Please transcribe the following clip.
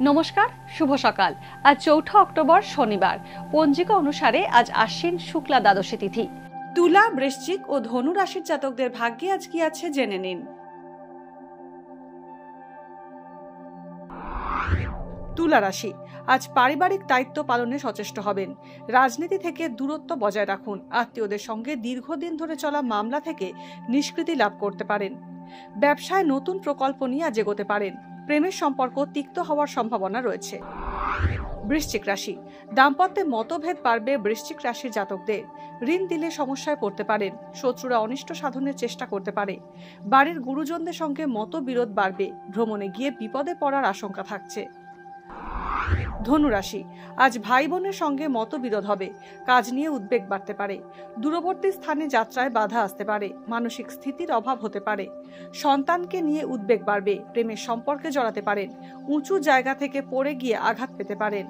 নমস্কার, শুভ সকাল। আজ ৪ঠা অক্টোবর শনিবার। পঞ্জিকা অনুসারে আজ আশ্বিন শুক্লা দ্বাদশী তিথি। তুলা, বৃশ্চিক ও ধনু রাশির জাতকদের ভাগ্যে আজ কি আছে জেনে নিন। তুলা রাশি, আজ পারিবারিক দায়িত্ব পালনে সচেষ্ট হবেন। রাজনীতি থেকে দূরত্ব বজায় রাখুন। আত্মীয়দের সঙ্গে দীর্ঘদিন ধরে চলা মামলা থেকে নিষ্কৃতি লাভ করতে পারেন। ব্যবসায় নতুন প্রকল্প নিয়ে আজ এগোতে পারেন। প্রেমের সম্পর্ক তিক্ত হওয়ার সম্ভাবনা রয়েছে। বৃশ্চিক রাশি, দাম্পত্যে মতভেদ বাড়বে। বৃশ্চিক রাশির জাতকদের ঋণ দিলে সমস্যায় পড়তে পারেন। শত্রুরা অনিষ্ট সাধনের চেষ্টা করতে পারে। বাড়ির গুরুজনদের সঙ্গে মতবিরোধ বাড়বে। ভ্রমণে গিয়ে বিপদে পড়ার আশঙ্কা থাকছে। ধনু রাশি, আজ ভাই বোনের সঙ্গে মতবিরোধ হবে। কাজ নিয়ে উদ্বেগ বাড়তে পারে। দূরবর্তী স্থানে যাত্রায় বাধা আসতে পারে। মানসিক স্থিতির অভাব হতে পারে। সন্তানকে নিয়ে উদ্বেগ বাড়বে। প্রেমের সম্পর্কে জড়াতে পারেন। উঁচু জায়গা থেকে পড়ে গিয়ে আঘাত পেতে পারেন।